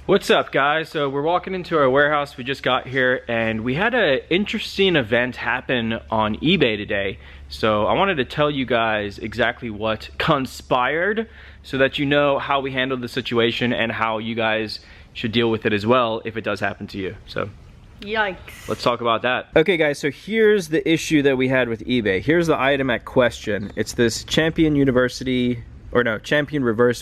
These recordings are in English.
What's up, guys? So we're walking into our warehouse. We just got here and we had an interesting event happen on eBay today. So I wanted to tell you guys exactly what conspired so that you know how we handled the situation and how you guys should deal with it as well if it does happen to you. So yikes. Let's talk about that. Okay guys, so here's the issue that we had with eBay. Here's the item at question. It's this Champion Reverse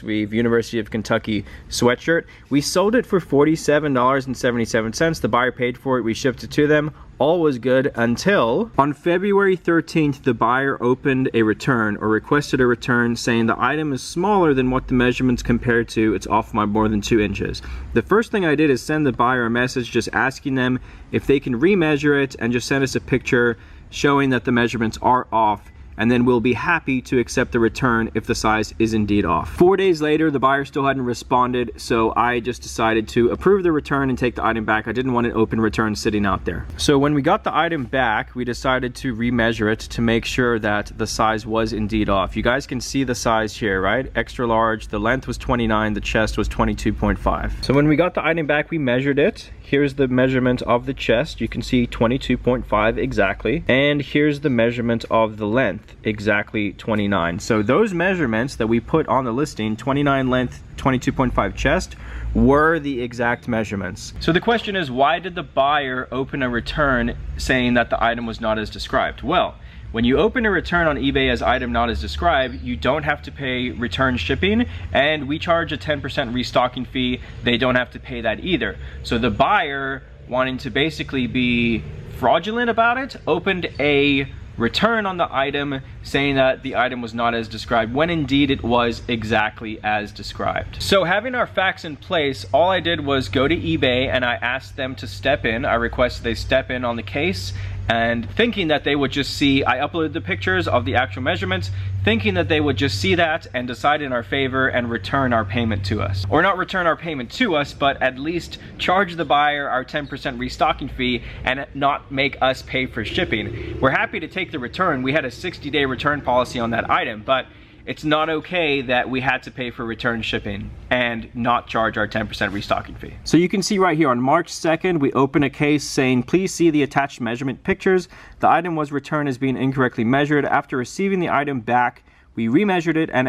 Weave University of Kentucky sweatshirt. We sold it for $47.77. The buyer paid for it. We shipped it to them. All was good until on February 13th, the buyer opened a return or requested a return saying the item is smaller than what the measurements compared to. It's off by more than 2 inches. The first thing I did is send the buyer a message just asking them if they can remeasure it and just send us a picture showing that the measurements are off, and then we'll be happy to accept the return if the size is indeed off. 4 days later, the buyer still hadn't responded, so I just decided to approve the return and take the item back. I didn't want an open return sitting out there. So when we got the item back, we decided to remeasure it to make sure that the size was indeed off. You guys can see the size here, right? Extra large, the length was 29, the chest was 22.5. So when we got the item back, we measured it. Here's the measurement of the chest. You can see 22.5 exactly. And here's the measurement of the length, exactly 29. So those measurements that we put on the listing, 29 length, 22.5 chest, were the exact measurements. So the question is, why did the buyer open a return saying that the item was not as described? Well, when you open a return on eBay as item not as described, you don't have to pay return shipping, and we charge a 10% restocking fee. They don't have to pay that either. So the buyer, wanting to basically be fraudulent about it, opened a return on the item saying that the item was not as described, when indeed it was exactly as described. So having our facts in place, all I did was go to eBay and I asked them to step in. I requested they step in on the case, and thinking that they would just see, I uploaded the pictures of the actual measurements, thinking that they would just see that and decide in our favor and return our payment to us. Or not return our payment to us, but at least charge the buyer our 10% restocking fee and not make us pay for shipping. We're happy to take the return. We had a 60-day return policy on that item, but it's not okay that we had to pay for return shipping and not charge our 10% restocking fee. So you can see right here on March 2nd, we open a case saying, please see the attached measurement pictures. The item was returned as being incorrectly measured. After receiving the item back, we remeasured it, and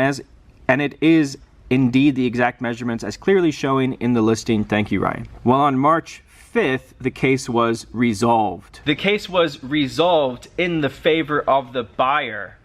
it is indeed the exact measurements as clearly showing in the listing. Thank you, Ryan. Well, on March 5th, the case was resolved. The case was resolved in the favor of the buyer.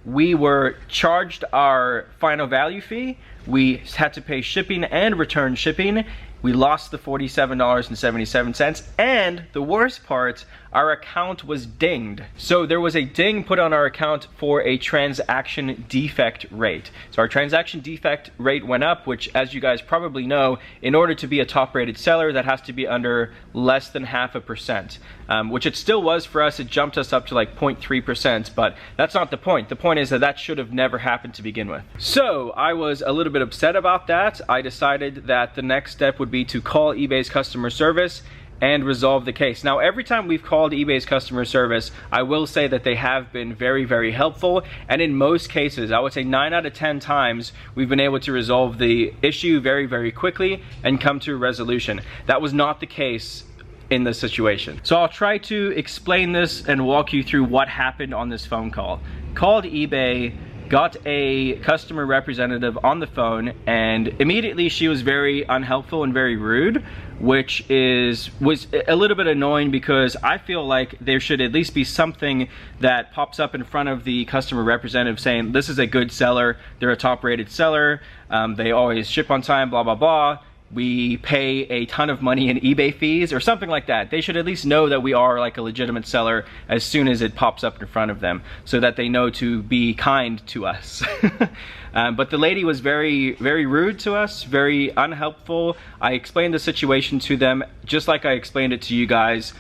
We were charged our final value fee. We had to pay shipping and return shipping. We lost the $47.77, and the worst part, our account was dinged. So there was a ding put on our account for a transaction defect rate. So our transaction defect rate went up, which, as you guys probably know, in order to be a top rated seller, that has to be under less than 0.5%, which it still was for us. It jumped us up to like 0.3%, but that's not the point. The point is that that should have never happened to begin with. So I was a little bit upset about that. I decided that the next step would be to call eBay's customer service and resolve the case. Now, every time we've called eBay's customer service, I will say that they have been very, very helpful, and in most cases, I would say 9 out of 10 times, we've been able to resolve the issue very, very quickly and come to a resolution. That was not the case in this situation. So I'll try to explain this and walk you through what happened on this phone call. Called eBay, got a customer representative on the phone, and immediately she was very unhelpful and very rude, which was a little bit annoying because I feel like there should at least be something that pops up in front of the customer representative saying, this is a good seller, they're a top rated seller, they always ship on time, blah, blah, blah. We pay a ton of money in eBay fees or something like that. They should at least know that we are like a legitimate seller as soon as it pops up in front of them, so that they know to be kind to us. But the lady was very, very rude to us, very unhelpful. I explained the situation to them just like I explained it to you guys.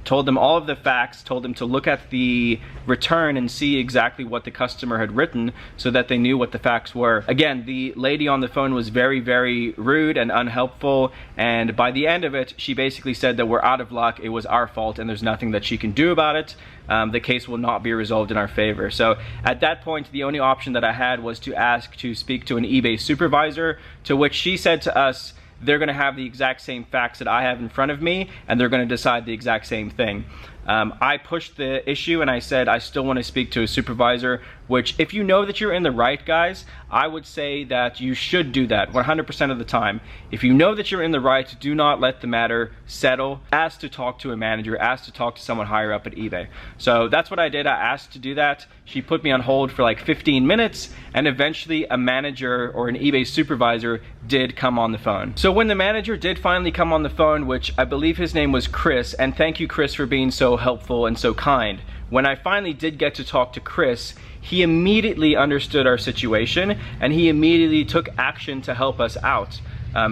Told them all of the facts, told them to look at the return and see exactly what the customer had written so that they knew what the facts were. Again, the lady on the phone was very, very rude and unhelpful, and by the end of it, she basically said that we're out of luck, it was our fault, and there's nothing that she can do about it. The case will not be resolved in our favor. So at that point, the only option that I had was to ask to speak to an eBay supervisor, to which she said to us they're gonna have the exact same facts that I have in front of me, and they're gonna decide the exact same thing. I pushed the issue and I said I still want to speak to a supervisor, which if you know that you're in the right, guys, I would say that you should do that 100% of the time. If you know that you're in the right, do not let the matter settle. Ask to talk to a manager, ask to talk to someone higher up at eBay. So that's what I did. I asked to do that. She put me on hold for like 15 minutes, and eventually a manager or an eBay supervisor did come on the phone. So when the manager did finally come on the phone, which I believe his name was Chris, and thank you, Chris, for being so helpful and so kind. When I finally did get to talk to Chris, he immediately understood our situation and he immediately took action to help us out.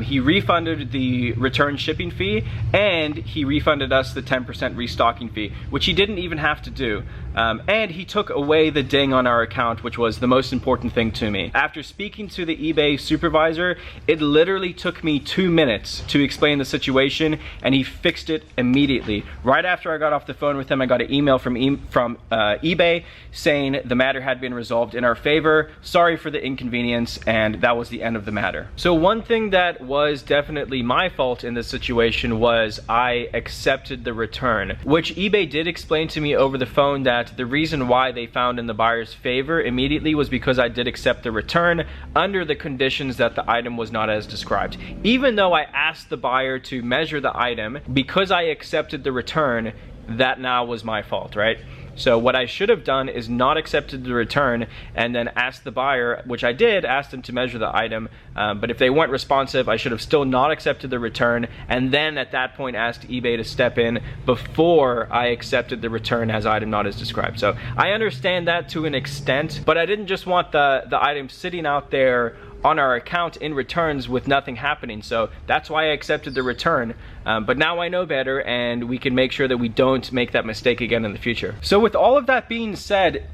He refunded the return shipping fee and he refunded us the 10% restocking fee, which he didn't even have to do. And he took away the ding on our account, which was the most important thing to me. After speaking to the eBay supervisor, it literally took me 2 minutes to explain the situation, and he fixed it immediately. Right after I got off the phone with him, I got an email from eBay saying the matter had been resolved in our favor. Sorry for the inconvenience, and that was the end of the matter. So one thing that was definitely my fault in this situation was I accepted the return, which eBay did explain to me over the phone that the reason why they found in the buyer's favor immediately was because I did accept the return under the conditions that the item was not as described. Even though I asked the buyer to measure the item, because I accepted the return, that now was my fault, right? So what I should have done is not accepted the return and then asked the buyer, which I did, asked them to measure the item, but if they weren't responsive, I should have still not accepted the return and then at that point asked eBay to step in before I accepted the return as item not as described. So I understand that to an extent, but I didn't just want the item sitting out there on our account in returns with nothing happening. So that's why I accepted the return. But now I know better and we can make sure that we don't make that mistake again in the future. So with all of that being said,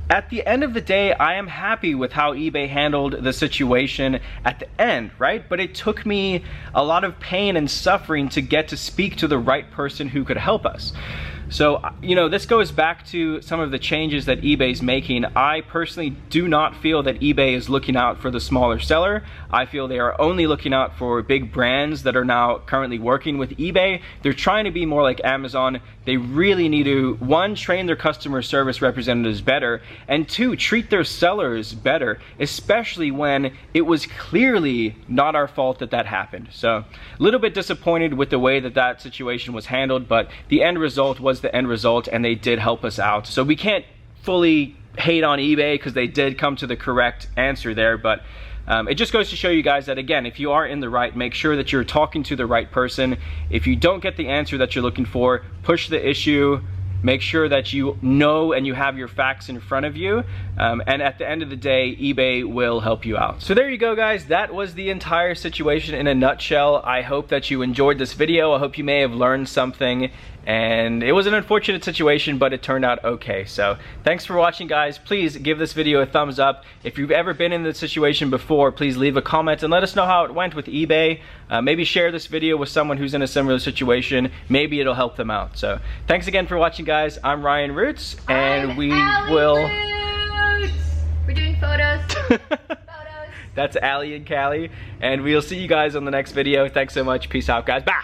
at the end of the day, I am happy with how eBay handled the situation at the end, right? But it took me a lot of pain and suffering to get to speak to the right person who could help us. So, you know, this goes back to some of the changes that eBay's making. I personally do not feel that eBay is looking out for the smaller seller. I feel they are only looking out for big brands that are now currently working with eBay. They're trying to be more like Amazon. They really need to, one, train their customer service representatives better, and two, treat their sellers better, especially when it was clearly not our fault that that happened. So, a little bit disappointed with the way that that situation was handled, but the end result was the end result and they did help us out. So we can't fully hate on eBay because they did come to the correct answer there, but it just goes to show you guys that, again, if you are in the right, make sure that you're talking to the right person. If you don't get the answer that you're looking for, push the issue. Make sure that you know and you have your facts in front of you, and at the end of the day, eBay will help you out. So there you go, guys. That was the entire situation in a nutshell. I hope that you enjoyed this video. I hope you may have learned something, and it was an unfortunate situation, but it turned out okay. So thanks for watching, guys. Please give this video a thumbs up. If you've ever been in this situation before, please leave a comment and let us know how it went with eBay. Maybe share this video with someone who's in a similar situation. Maybe it'll help them out. So thanks again for watching, guys. I'm Ralli Roots, and we will... Roots. We're doing photos. That's Allie and Callie, and we'll see you guys on the next video. Thanks so much. Peace out, guys. Bye!